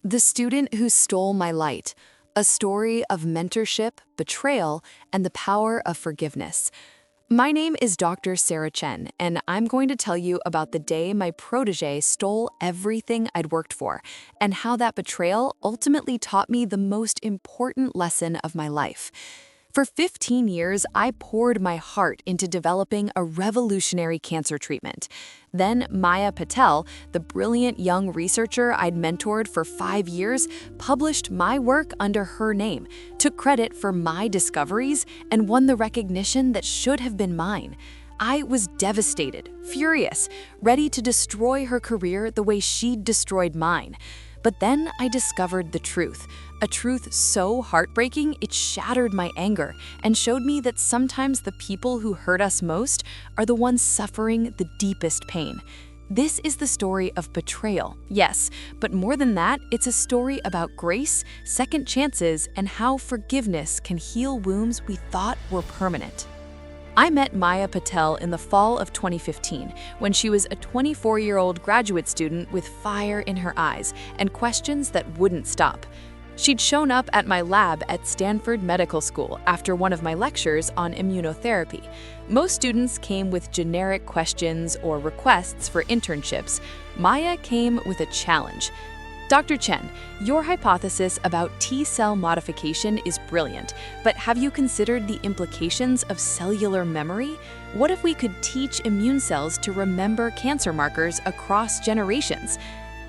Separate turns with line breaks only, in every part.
The Student Who Stole My Light, a story of mentorship, betrayal, and the power of forgiveness. My name is Dr. Sarah Chen, and I'm going to tell you about the day my protege stole everything I'd worked for, and how that betrayal ultimately taught me the most important lesson of my life. For 15 years, I poured my heart into developing a revolutionary cancer treatment. Then Maya Patel, the brilliant young researcher I'd mentored for 5 years, published my work under her name, took credit for my discoveries, and won the recognition that should have been mine. I was devastated, furious, ready to destroy her career the way she'd destroyed mine. But then I discovered the truth, a truth so heartbreaking it shattered my anger and showed me that sometimes the people who hurt us most are the ones suffering the deepest pain. This is the story of betrayal, yes, but more than that, it's a story about grace, second chances, and how forgiveness can heal wounds we thought were permanent. I met Maya Patel in the fall of 2015 when she was a 24-year-old graduate student with fire in her eyes and questions that wouldn't stop. She'd shown up at my lab at Stanford Medical School after one of my lectures on immunotherapy. Most students came with generic questions or requests for internships. Maya came with a challenge. Dr. Chen, your hypothesis about T-cell modification is brilliant, but have you considered the implications of cellular memory? What if we could teach immune cells to remember cancer markers across generations?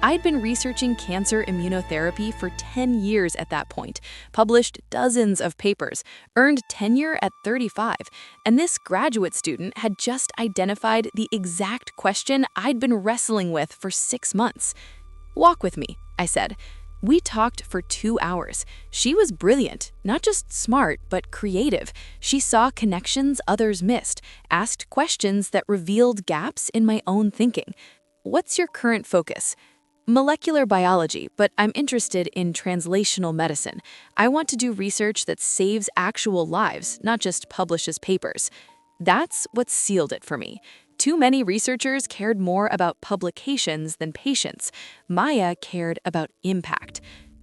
I'd been researching cancer immunotherapy for 10 years at that point, published dozens of papers, earned tenure at 35, and this graduate student had just identified the exact question I'd been wrestling with for 6 months. Walk with me, I said. We talked for 2 hours. She was brilliant, not just smart, but creative. She saw connections others missed, asked questions that revealed gaps in my own thinking. What's your current focus? Molecular biology, but I'm interested in translational medicine. I want to do research that saves actual lives, not just publishes papers. That's what sealed it for me. Too many researchers cared more about publications than patients. Maya cared about impact.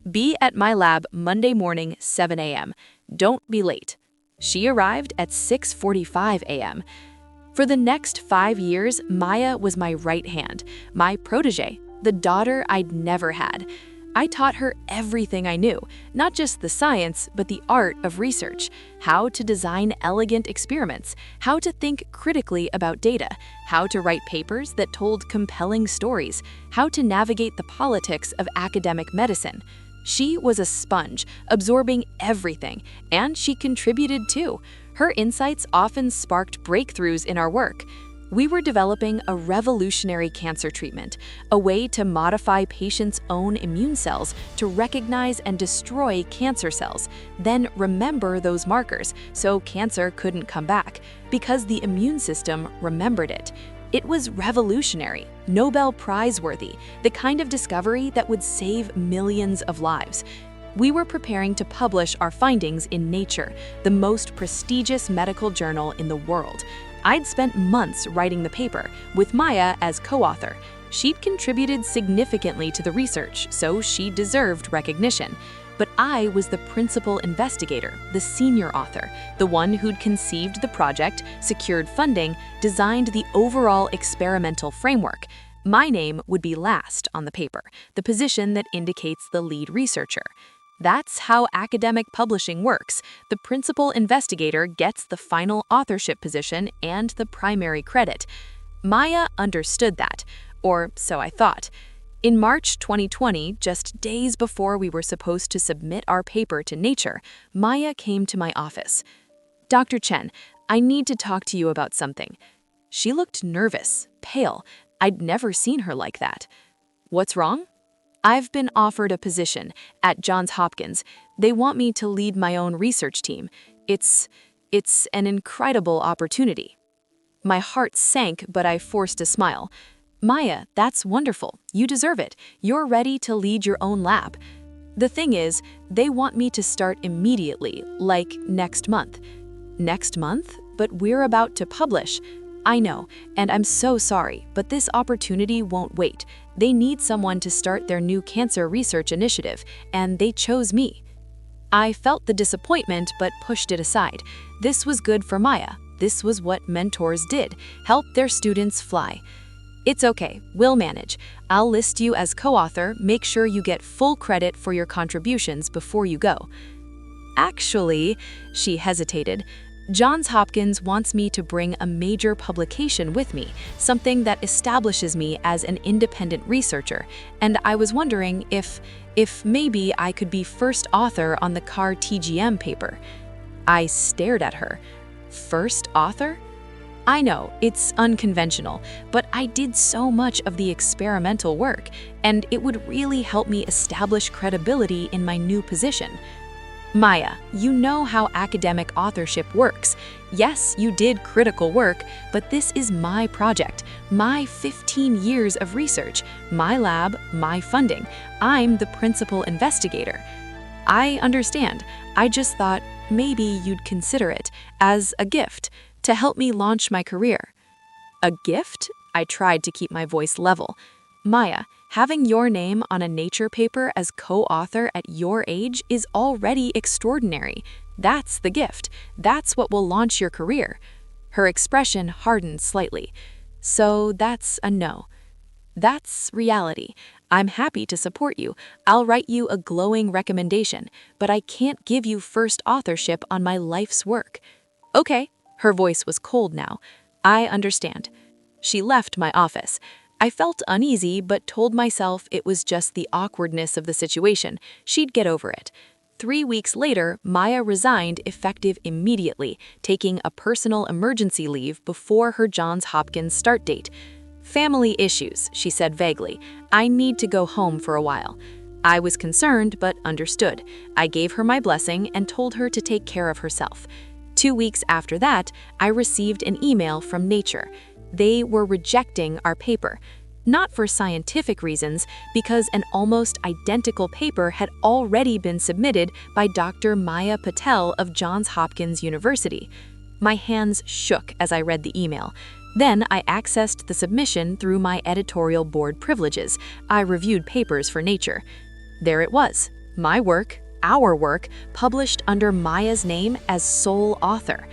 Be at my lab Monday morning, 7 a.m. Don't be late. She arrived at 6:45 a.m. For the next 5 years, Maya was my right hand, my protege, the daughter I'd never had. I taught her everything I knew, not just the science, but the art of research, how to design elegant experiments, how to think critically about data, how to write papers that told compelling stories, how to navigate the politics of academic medicine. She was a sponge, absorbing everything, and she contributed too. Her insights often sparked breakthroughs in our work. We were developing a revolutionary cancer treatment, a way to modify patients' own immune cells to recognize and destroy cancer cells, then remember those markers so cancer couldn't come back, because the immune system remembered it. It was revolutionary, Nobel Prize-worthy, the kind of discovery that would save millions of lives. We were preparing to publish our findings in Nature, the most prestigious medical journal in the world. I'd spent months writing the paper, with Maya as co-author. She'd contributed significantly to the research, so she deserved recognition. But I was the principal investigator, the senior author, the one who'd conceived the project, secured funding, designed the overall experimental framework. My name would be last on the paper, the position that indicates the lead researcher. That's how academic publishing works. The principal investigator gets the final authorship position and the primary credit. Maya understood that, or so I thought. In March 2020, just days before we were supposed to submit our paper to Nature, Maya came to my office. Dr. Chen, I need to talk to you about something. She looked nervous, pale. I'd never seen her like that. What's wrong? I've been offered a position at Johns Hopkins. They want me to lead my own research team. It's an incredible opportunity. My heart sank, but I forced a smile. Maya, that's wonderful. You deserve it. You're ready to lead your own lab. The thing is, they want me to start immediately, like next month. Next month? But we're about to publish. I know, and I'm so sorry, but this opportunity won't wait. They need someone to start their new cancer research initiative, and they chose me. I felt the disappointment but pushed it aside. This was good for Maya. This was what mentors did, help their students fly. It's okay, we'll manage. I'll list you as co-author, make sure you get full credit for your contributions before you go. Actually, she hesitated, Johns Hopkins wants me to bring a major publication with me, something that establishes me as an independent researcher, and I was wondering if maybe I could be first author on the CAR TGM paper. I stared at her. First author? I know, it's unconventional, but I did so much of the experimental work, and it would really help me establish credibility in my new position. Maya, you know how academic authorship works. Yes, you did critical work, but this is my project, my 15 years of research, my lab, my funding. I'm the principal investigator. I understand. I just thought maybe you'd consider it as a gift to help me launch my career. A gift? I tried to keep my voice level. Maya, having your name on a Nature paper as co-author at your age is already extraordinary. That's the gift. That's what will launch your career. Her expression hardened slightly. So that's a no. That's reality. I'm happy to support you. I'll write you a glowing recommendation, but I can't give you first authorship on my life's work. Okay. Her voice was cold now. I understand. She left my office. I felt uneasy, but told myself it was just the awkwardness of the situation. She'd get over it. 3 weeks later, Maya resigned effective immediately, taking a personal emergency leave before her Johns Hopkins start date. Family issues, she said vaguely. I need to go home for a while. I was concerned, but understood. I gave her my blessing and told her to take care of herself. 2 weeks after that, I received an email from Nature. They were rejecting our paper. Not for scientific reasons, because an almost identical paper had already been submitted by Dr. Maya Patel of Johns Hopkins University. My hands shook as I read the email. Then I accessed the submission through my editorial board privileges. I reviewed papers for Nature. There it was, my work, our work, published under Maya's name as sole author.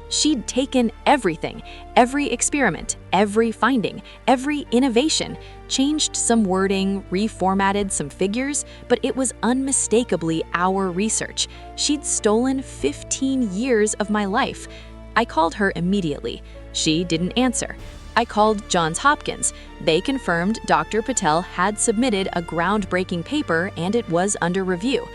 She'd taken everything, every experiment, every finding, every innovation, changed some wording, reformatted some figures, but it was unmistakably our research. She'd stolen 15 years of my life. I called her immediately. She didn't answer. I called Johns Hopkins. They confirmed Dr. Patel had submitted a groundbreaking paper and it was under review.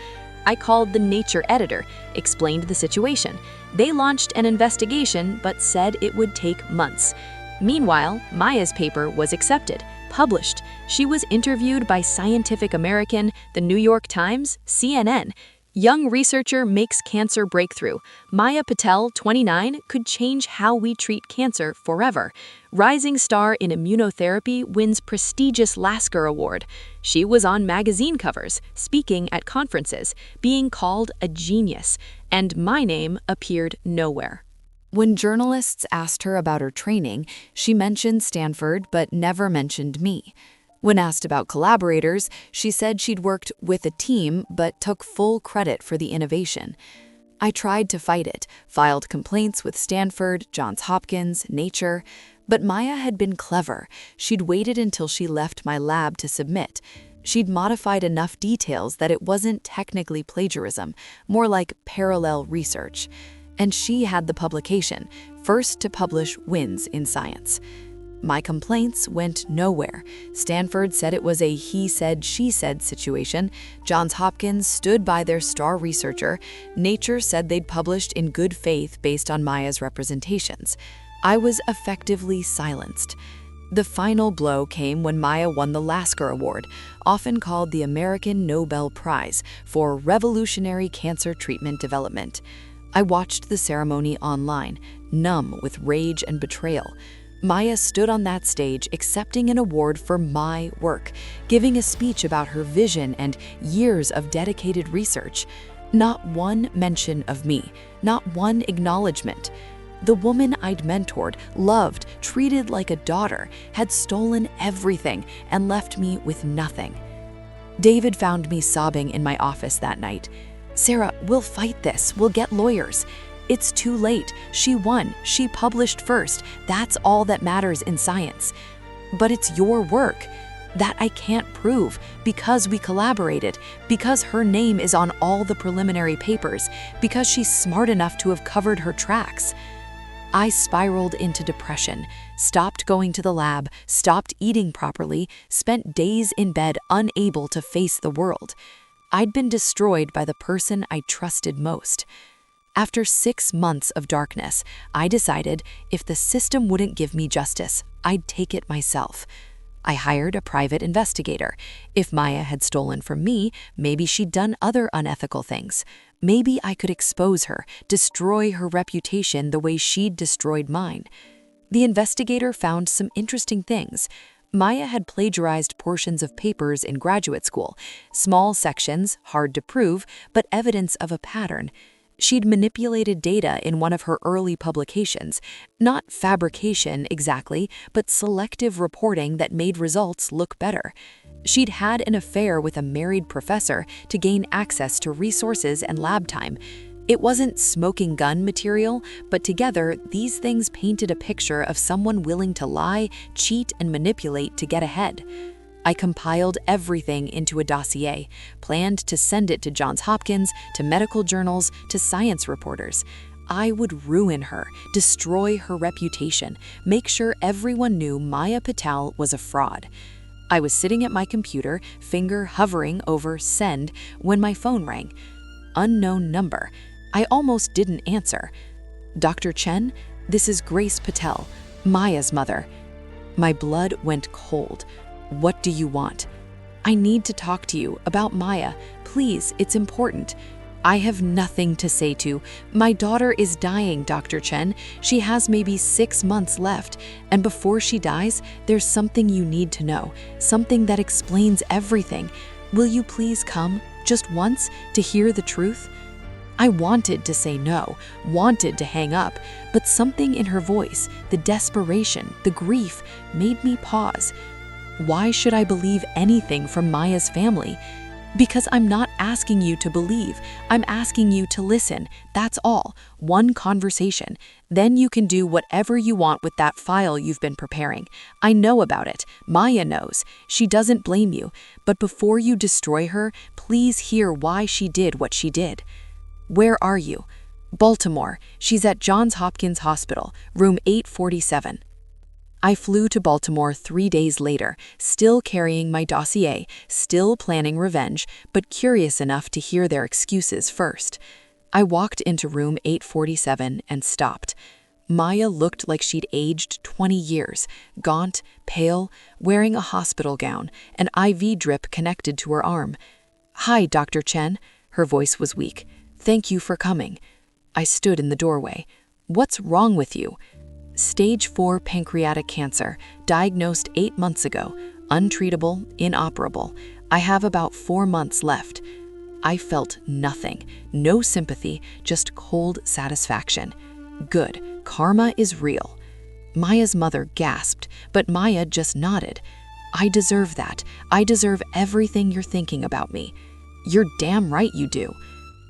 I called the Nature editor, explained the situation. They launched an investigation but said it would take months. Meanwhile, Maya's paper was accepted, published. She was interviewed by Scientific American, the New York Times, CNN. Young researcher makes cancer breakthrough. Maya Patel, 29, could change how we treat cancer forever. Rising star in immunotherapy wins prestigious Lasker Award. She was on magazine covers, speaking at conferences, being called a genius, and my name appeared nowhere. When journalists asked her about her training, she mentioned Stanford but never mentioned me. When asked about collaborators, she said she'd worked with a team but took full credit for the innovation. I tried to fight it, filed complaints with Stanford, Johns Hopkins, Nature, but Maya had been clever. She'd waited until she left my lab to submit. She'd modified enough details that it wasn't technically plagiarism, more like parallel research. And she had the publication. First to publish wins in science. My complaints went nowhere. Stanford said it was a he said, she said situation. Johns Hopkins stood by their star researcher. Nature said they'd published in good faith based on Maya's representations. I was effectively silenced. The final blow came when Maya won the Lasker Award, often called the American Nobel Prize for revolutionary cancer treatment development. I watched the ceremony online, numb with rage and betrayal. Maya stood on that stage accepting an award for my work, giving a speech about her vision and years of dedicated research. Not one mention of me, not one acknowledgement. The woman I'd mentored, loved, treated like a daughter, had stolen everything and left me with nothing. David found me sobbing in my office that night. "Sarah, we'll fight this. We'll get lawyers." "It's too late. She won. She published first. That's all that matters in science." "But it's your work." "That I can't prove because we collaborated, because her name is on all the preliminary papers, because she's smart enough to have covered her tracks." I spiraled into depression, stopped going to the lab, stopped eating properly, spent days in bed unable to face the world. I'd been destroyed by the person I trusted most. After 6 months of darkness, I decided if the system wouldn't give me justice, I'd take it myself. I hired a private investigator. If Maya had stolen from me, maybe she'd done other unethical things. Maybe I could expose her, destroy her reputation the way she'd destroyed mine. The investigator found some interesting things. Maya had plagiarized portions of papers in graduate school, small sections, hard to prove, but evidence of a pattern. She'd manipulated data in one of her early publications, not fabrication exactly, but selective reporting that made results look better. She'd had an affair with a married professor to gain access to resources and lab time. It wasn't smoking gun material, but together, these things painted a picture of someone willing to lie, cheat, and manipulate to get ahead. I compiled everything into a dossier, planned to send it to Johns Hopkins, to medical journals, to science reporters. I would ruin her, destroy her reputation, make sure everyone knew Maya Patel was a fraud. I was sitting at my computer, finger hovering over send, when my phone rang. Unknown number. I almost didn't answer. "Dr. Chen, this is Grace Patel, Maya's mother." My blood went cold. "What do you want?" "I need to talk to you about Maya. Please, it's important." "I have nothing to say to. My daughter is dying, Dr. Chen. She has maybe 6 months left. And before she dies, there's something you need to know. Something that explains everything. Will you please come, just once, to hear the truth?" I wanted to say no, wanted to hang up, but something in her voice, the desperation, the grief, made me pause. Why should I believe anything from Maya's family? Because I'm not asking you to believe. I'm asking you to listen. That's all. One conversation. Then you can do whatever you want with that file you've been preparing. I know about it. Maya knows. She doesn't blame you. But before you destroy her, please hear why she did what she did. "Where are you?" "Baltimore. She's at Johns Hopkins Hospital, room 847. I flew to Baltimore 3 days later, still carrying my dossier, still planning revenge, but curious enough to hear their excuses first. I walked into room 847 and stopped. Maya looked like she'd aged 20 years, gaunt, pale, wearing a hospital gown, an IV drip connected to her arm. "Hi, Dr. Chen." Her voice was weak. "Thank you for coming." I stood in the doorway. "What's wrong with you?" "Stage 4 pancreatic cancer, diagnosed 8 months ago, untreatable, inoperable. I have about 4 months left." I felt nothing, no sympathy, just cold satisfaction. Good, karma is real. Maya's mother gasped, but Maya just nodded. "I deserve that. I deserve everything you're thinking about me." "You're damn right you do."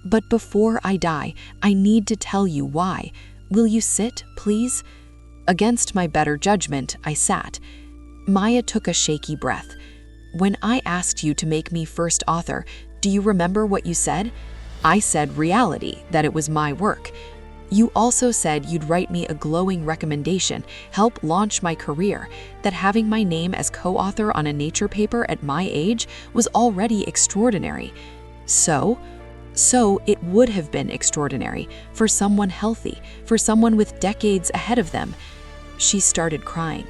"But before I die, I need to tell you why. Will you sit, please?" Against my better judgment, I sat. Maya took a shaky breath. "When I asked you to make me first author, do you remember what you said?" "I said reality, that it was my work." "You also said you'd write me a glowing recommendation, help launch my career, that having my name as co-author on a Nature paper at my age was already extraordinary. So it would have been extraordinary for someone healthy, for someone with decades ahead of them." She started crying.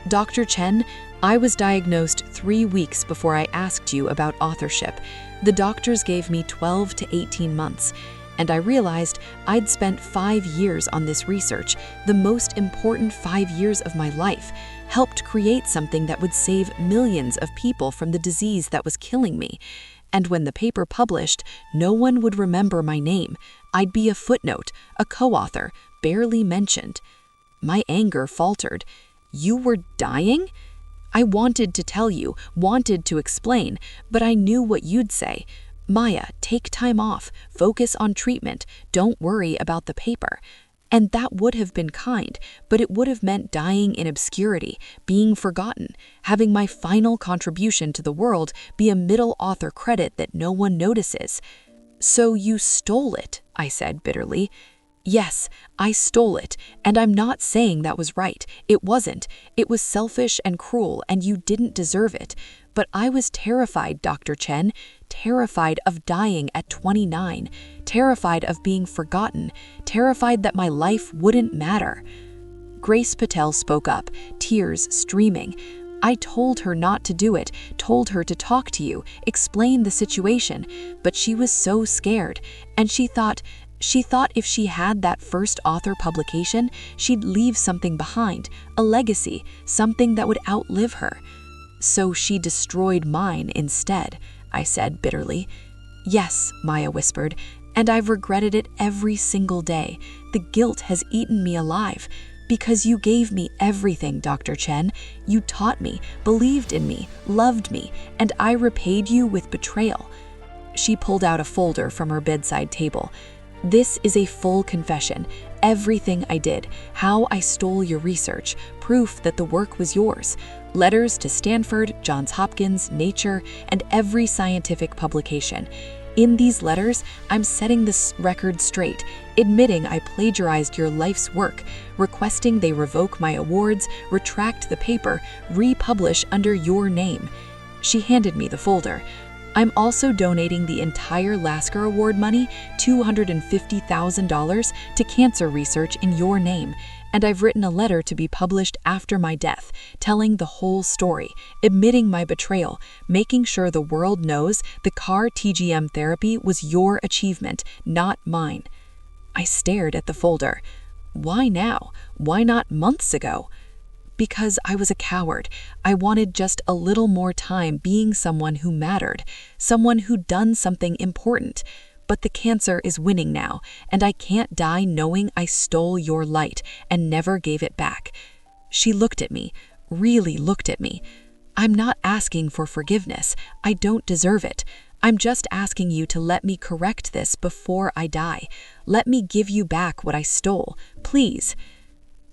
"Dr. Chen, I was diagnosed 3 weeks before I asked you about authorship. The doctors gave me 12 to 18 months, and I realized I'd spent 5 years on this research, the most important 5 years of my life, helped create something that would save millions of people from the disease that was killing me. And when the paper published, no one would remember my name. I'd be a footnote, a co-author, barely mentioned. My anger faltered. You were dying? I wanted to tell you, wanted to explain, but I knew what you'd say. Maya, take time off, focus on treatment, don't worry about the paper. And that would have been kind, but it would have meant dying in obscurity, being forgotten, having my final contribution to the world be a middle author credit that no one notices. So you stole it, I said bitterly. Yes, I stole it, and I'm not saying that was right. It wasn't. It was selfish and cruel, and you didn't deserve it. But I was terrified, Dr. Chen, terrified of dying at 29, terrified of being forgotten, terrified that my life wouldn't matter. Grace Patel spoke up, tears streaming. I told her not to do it, told her to talk to you, explain the situation, but she was so scared, and she thought if she had that first author publication, she'd leave something behind, a legacy, something that would outlive her. So she destroyed mine instead, I said bitterly. Yes, Maya whispered, and I've regretted it every single day. The guilt has eaten me alive. Because you gave me everything, Dr. Chen. You taught me, believed in me, loved me, and I repaid you with betrayal. She pulled out a folder from her bedside table. This is a full confession. Everything I did, how I stole your research, proof that the work was yours. Letters to Stanford, Johns Hopkins, Nature, and every scientific publication. In these letters, I'm setting this record straight, admitting I plagiarized your life's work, requesting they revoke my awards, retract the paper, republish under your name. She handed me the folder. I'm also donating the entire Lasker Award money, $250,000, to cancer research in your name, and I've written a letter to be published after my death, telling the whole story, admitting my betrayal, making sure the world knows the CAR TGM therapy was your achievement, not mine. I stared at the folder. Why now? Why not months ago? Because I was a coward. I wanted just a little more time being someone who mattered, someone who'd done something important. But the cancer is winning now, and I can't die knowing I stole your light and never gave it back. She looked at me, really looked at me. I'm not asking for forgiveness. I don't deserve it. I'm just asking you to let me correct this before I die. Let me give you back what I stole, please.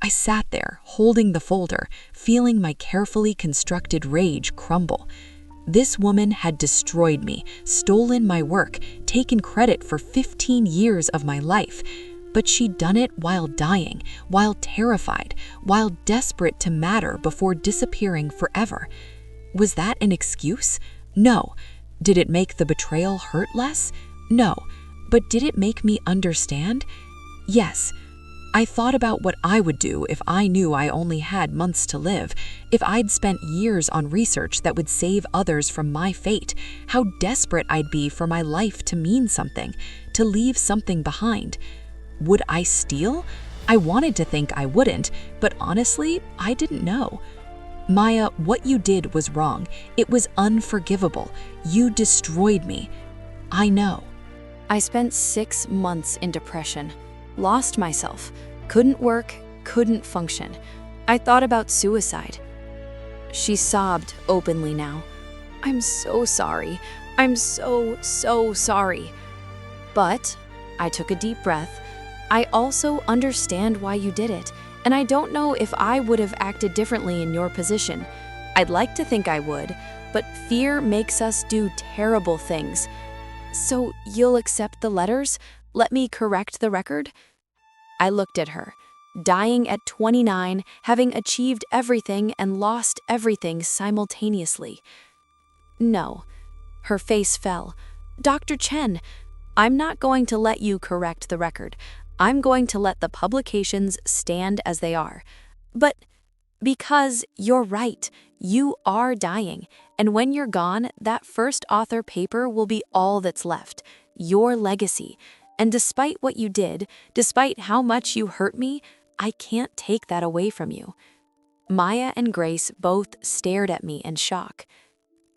I sat there, holding the folder, feeling my carefully constructed rage crumble. This woman had destroyed me, stolen my work, taken credit for 15 years of my life. But she'd done it while dying, while terrified, while desperate to matter before disappearing forever. Was that an excuse? No. Did it make the betrayal hurt less? No. But did it make me understand? Yes. I thought about what I would do if I knew I only had months to live, if I'd spent years on research that would save others from my fate, how desperate I'd be for my life to mean something, to leave something behind. Would I steal? I wanted to think I wouldn't, but honestly, I didn't know. Maya, what you did was wrong. It was unforgivable. You destroyed me. I know.
I spent 6 months in depression. Lost myself, couldn't work, couldn't function. I thought about suicide. She sobbed openly now. I'm so sorry. I'm so sorry. But I took a deep breath. I also understand why you did it, and I don't know if I would have acted differently in your position. I'd like to think I would, but fear makes us do terrible things. So you'll accept the letters? Let me correct the record? I looked at her, dying at 29, having achieved everything and lost everything simultaneously. No. Her face fell. Dr. Chen, I'm not going to let you correct the record. I'm going to let the publications stand as they are. But because you're right, you are dying, and when you're gone, that first author paper will be all that's left, your legacy. And despite what you did, despite how much you hurt me, I can't take that away from you. Maya and Grace both stared at me in shock.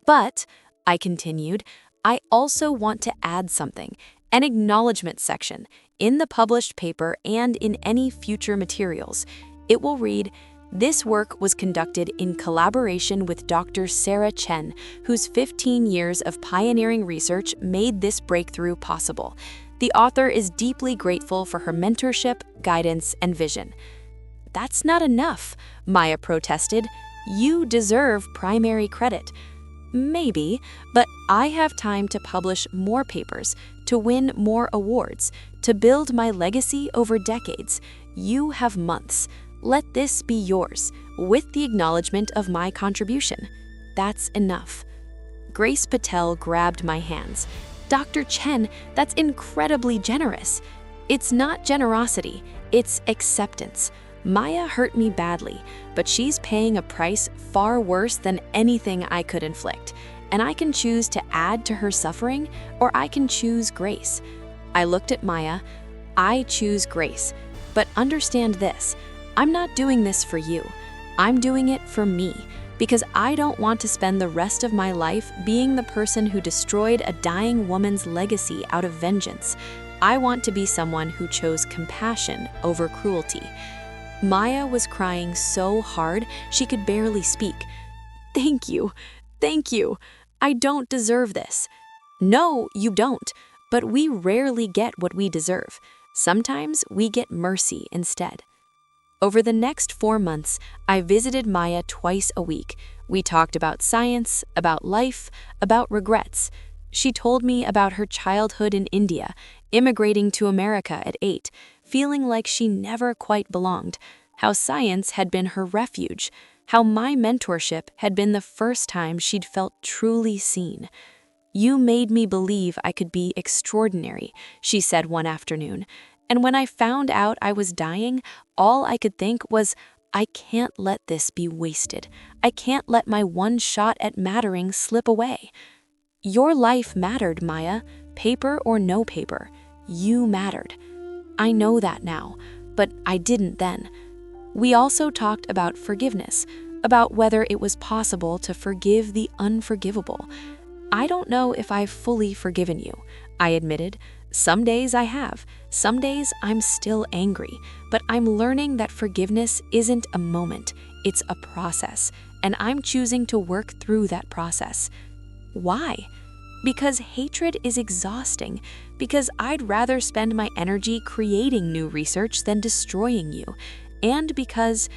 But, I continued, I also want to add something, an acknowledgement section in the published paper and in any future materials. It will read, "This work was conducted in collaboration with Dr. Sarah Chen, whose 15 years of pioneering research made this breakthrough possible. The author is deeply grateful for her mentorship, guidance, and vision." "That's not enough," Maya protested. "You deserve primary credit." "Maybe, but I have time to publish more papers, to win more awards, to build my legacy over decades. You have months. Let this be yours, with the acknowledgement of my contribution. That's enough." Grace Patel grabbed my hands. "Dr. Chen, that's incredibly generous." "It's not generosity, it's acceptance. Maya hurt me badly, but she's paying a price far worse than anything I could inflict, and I can choose to add to her suffering, or I can choose grace." I looked at Maya. "I choose grace, but understand this. I'm not doing this for you. I'm doing it for me, because I don't want to spend the rest of my life being the person who destroyed a dying woman's legacy out of vengeance. I want to be someone who chose compassion over cruelty." Maya was crying so hard she could barely speak. "Thank you. Thank you. I don't deserve this." "No, you don't, but we rarely get what we deserve. Sometimes we get mercy instead." Over the next 4 months, I visited Maya twice a week. We talked about science, about life, about regrets. She told me about her childhood in India, immigrating to America at 8, feeling like she never quite belonged, how science had been her refuge, how my mentorship had been the first time she'd felt truly seen. "You made me believe I could be extraordinary," she said one afternoon. "And when I found out I was dying, all I could think was, I can't let this be wasted. I can't let my one shot at mattering slip away." "Your life mattered, Maya, paper or no paper. You mattered." I know that now, but I didn't then. We also talked about forgiveness, about whether it was possible to forgive the unforgivable. "I don't know if I've fully forgiven you," I admitted. "Some days I have, some days I'm still angry, but I'm learning that forgiveness isn't a moment, it's a process, and I'm choosing to work through that process." "Why?" "Because hatred is exhausting, because I'd rather spend my energy creating new research than destroying you, and because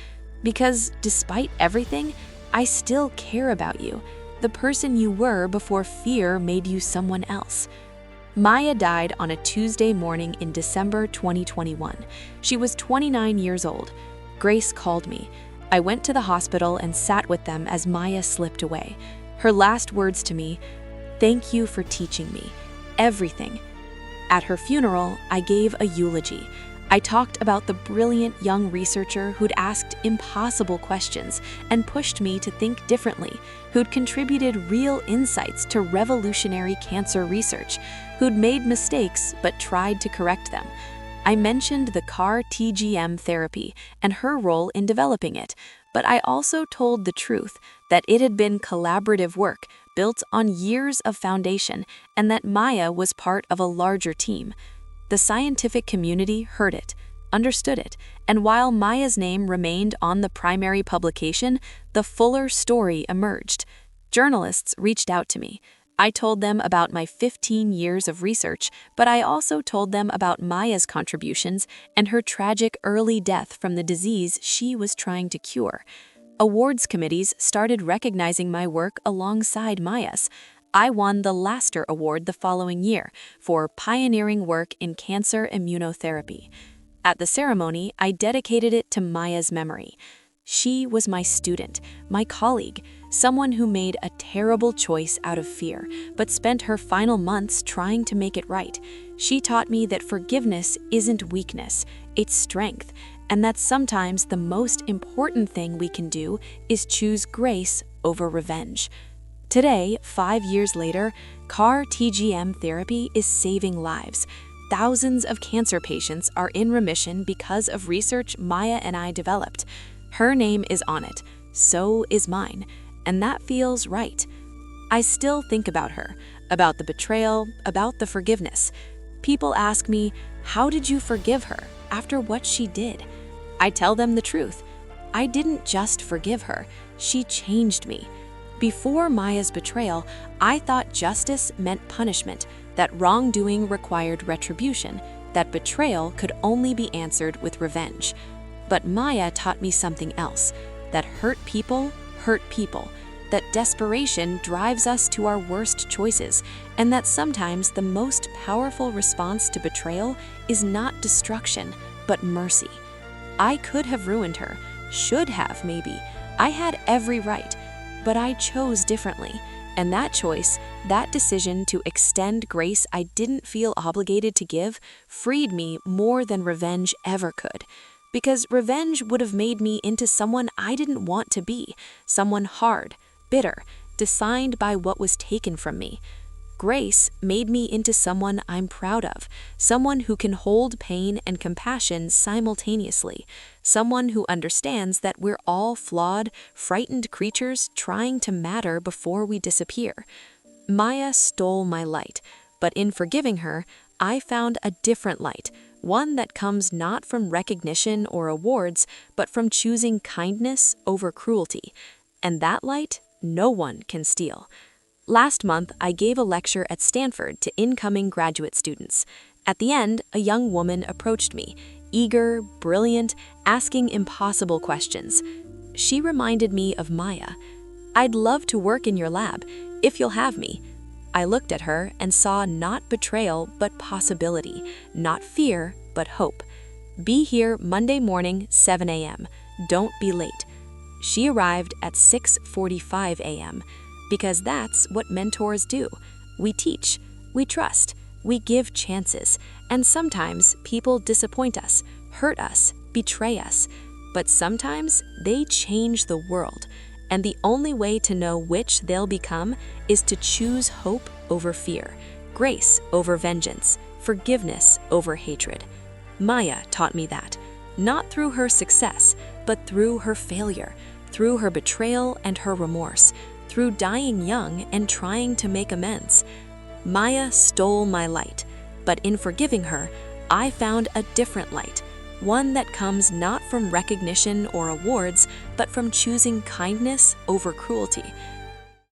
despite everything, I still care about you, the person you were before fear made you someone else." Maya died on a Tuesday morning in December 2021. She was 29 years old. Grace called me. I went to the hospital and sat with them as Maya slipped away. Her last words to me, "Thank you for teaching me everything." At her funeral, I gave a eulogy. I talked about the brilliant young researcher who'd asked impossible questions and pushed me to think differently, who'd contributed real insights to revolutionary cancer research, who'd made mistakes but tried to correct them. I mentioned the CAR-TGM therapy and her role in developing it, but I also told the truth that it had been collaborative work built on years of foundation and that Maya was part of a larger team. The scientific community heard it, understood it, and while Maya's name remained on the primary publication, the fuller story emerged. Journalists reached out to me. I told them about my 15 years of research, but I also told them about Maya's contributions and her tragic early death from the disease she was trying to cure. Awards committees started recognizing my work alongside Maya's. I won the Laster Award the following year for pioneering work in cancer immunotherapy. At the ceremony, I dedicated it to Maya's memory. She was my student, my colleague, someone who made a terrible choice out of fear, but spent her final months trying to make it right. She taught me that forgiveness isn't weakness, it's strength, and that sometimes the most important thing we can do is choose grace over revenge. Today, 5 years later, CAR-TGM therapy is saving lives. Thousands of cancer patients are in remission because of research Maya and I developed. Her name is on it, so is mine, and that feels right. I still think about her, about the betrayal, about the forgiveness. People ask me, how did you forgive her after what she did? I tell them the truth. I didn't just forgive her, she changed me. Before Maya's betrayal, I thought justice meant punishment, that wrongdoing required retribution, that betrayal could only be answered with revenge. But Maya taught me something else, that hurt people, that desperation drives us to our worst choices, and that sometimes the most powerful response to betrayal is not destruction, but mercy. I could have ruined her, should have maybe. I had every right, but I chose differently. And that choice, that decision to extend grace I didn't feel obligated to give, freed me more than revenge ever could. Because revenge would have made me into someone I didn't want to be, someone hard, bitter, defined by what was taken from me. Grace made me into someone I'm proud of, someone who can hold pain and compassion simultaneously, someone who understands that we're all flawed, frightened creatures trying to matter before we disappear. Maya stole my light, but in forgiving her, I found a different light, one that comes not from recognition or awards, but from choosing kindness over cruelty. And that light, no one can steal. Last month, I gave a lecture at Stanford to incoming graduate students. At the end, a young woman approached me, eager, brilliant, asking impossible questions. She reminded me of Maya. "I'd love to work in your lab, if you'll have me." I looked at her and saw not betrayal, but possibility, not fear, but hope. "Be here Monday morning, 7 a.m. Don't be late." She arrived at 6:45 a.m. because that's what mentors do. We teach, we trust, we give chances, and sometimes people disappoint us, hurt us, betray us. But sometimes they change the world, and the only way to know which they'll become is to choose hope over fear, grace over vengeance, forgiveness over hatred. Maya taught me that, not through her success, but through her failure, through her betrayal and her remorse, through dying young and trying to make amends. Maya stole my light, but in forgiving her, I found a different light, one that comes not from recognition or awards, but from choosing kindness over cruelty,